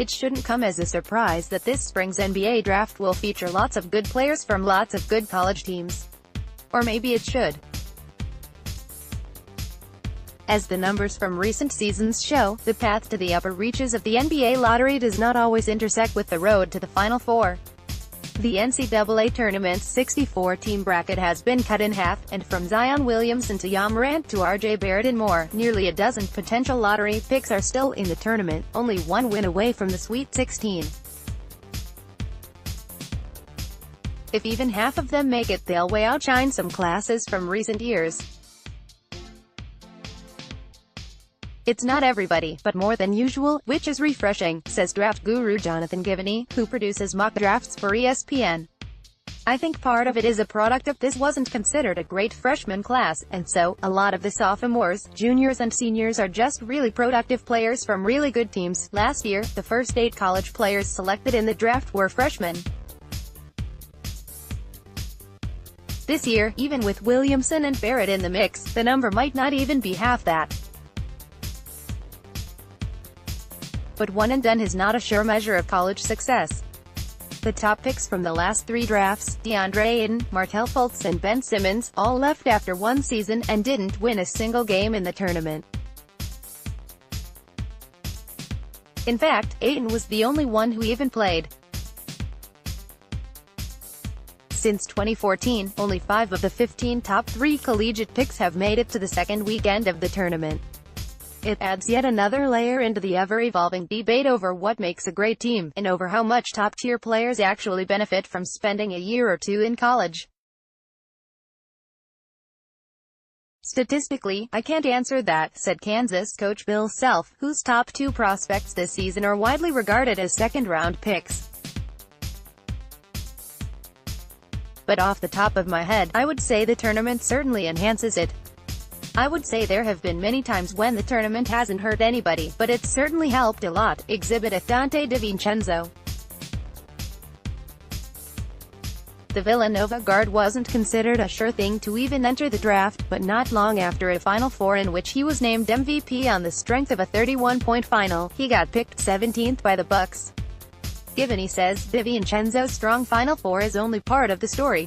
It shouldn't come as a surprise that this spring's NBA draft will feature lots of good players from lots of good college teams. Or maybe it should. As the numbers from recent seasons show, the path to the upper reaches of the NBA lottery does not always intersect with the road to the Final Four. The NCAA Tournament's 64-team bracket has been cut in half, and from Zion Williamson to Ja Morant to RJ Barrett and more, nearly a dozen potential lottery picks are still in the tournament, only one win away from the Sweet 16. If even half of them make it, they'll way outshine some classes from recent years. It's not everybody, but more than usual, which is refreshing, says draft guru Jonathan Givony, who produces mock drafts for ESPN. I think part of it is a product of this wasn't considered a great freshman class, and so, a lot of the sophomores, juniors and seniors are just really productive players from really good teams. Last year, the first 8 college players selected in the draft were freshmen. This year, even with Williamson and Barrett in the mix, the number might not even be half that. But one and done is not a sure measure of college success. The top picks from the last 3 drafts, DeAndre Ayton, Markelle Fultz and Ben Simmons, all left after one season, and didn't win a single game in the tournament. In fact, Ayton was the only one who even played. Since 2014, only 5 of the 15 top 3 collegiate picks have made it to the second weekend of the tournament. It adds yet another layer into the ever-evolving debate over what makes a great team, and over how much top-tier players actually benefit from spending a year or 2 in college. Statistically, I can't answer that, said Kansas coach Bill Self, whose top 2 prospects this season are widely regarded as second-round picks. But off the top of my head, I would say the tournament certainly enhances it. I would say there have been many times when the tournament hasn't hurt anybody, but it's certainly helped a lot. Exhibit F. Dante DiVincenzo. The Villanova guard wasn't considered a sure thing to even enter the draft, but not long after a Final Four in which he was named MVP on the strength of a 31-point final, he got picked 17th by the Bucks. Givony says, DiVincenzo's strong Final Four is only part of the story.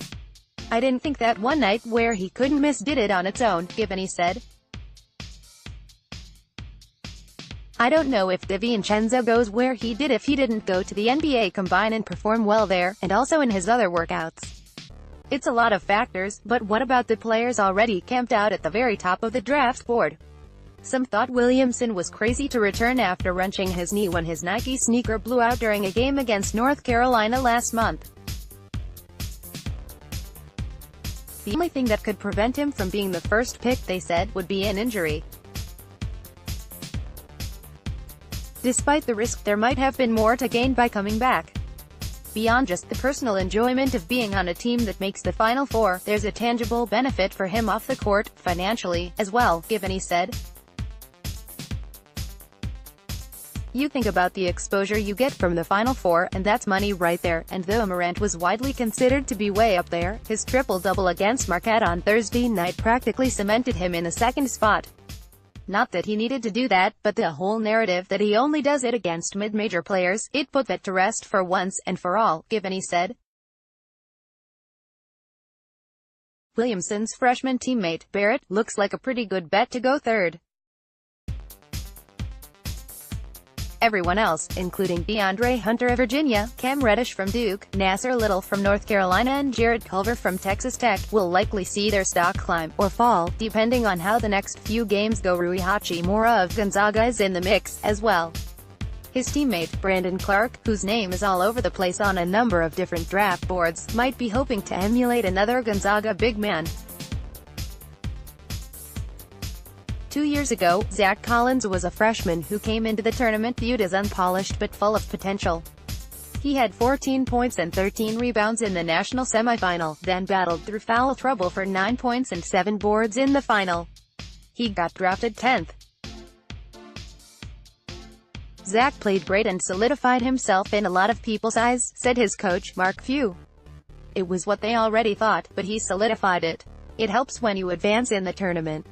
I didn't think that one night where he couldn't miss did it on its own, Givony said. I don't know if DiVincenzo goes where he did if he didn't go to the NBA Combine and perform well there, and also in his other workouts. It's a lot of factors, but what about the players already camped out at the very top of the draft board? Some thought Williamson was crazy to return after wrenching his knee when his Nike sneaker blew out during a game against North Carolina last month. The only thing that could prevent him from being the first pick, they said, would be an injury. Despite the risk, there might have been more to gain by coming back. Beyond just the personal enjoyment of being on a team that makes the Final Four, there's a tangible benefit for him off the court, financially, as well, Givony said. You think about the exposure you get from the Final Four, and that's money right there, and though Morant was widely considered to be way up there, his triple-double against Marquette on Thursday night practically cemented him in the second spot. Not that he needed to do that, but the whole narrative that he only does it against mid-major players, it put that to rest for once and for all, Givony said. Williamson's freshman teammate, Barrett, looks like a pretty good bet to go third. Everyone else, including DeAndre Hunter of Virginia, Cam Reddish from Duke, Nasser Little from North Carolina and Jared Culver from Texas Tech, will likely see their stock climb, or fall, depending on how the next few games go. Rui Hachimura of Gonzaga is in the mix, as well. His teammate, Brandon Clark, whose name is all over the place on a number of different draft boards, might be hoping to emulate another Gonzaga big man. 2 years ago, Zach Collins was a freshman who came into the tournament viewed as unpolished but full of potential. He had 14 points and 13 rebounds in the national semifinal, then battled through foul trouble for 9 points and 7 boards in the final. He got drafted 10th. Zach played great and solidified himself in a lot of people's eyes, said his coach, Mark Few. It was what they already thought, but he solidified it. It helps when you advance in the tournament.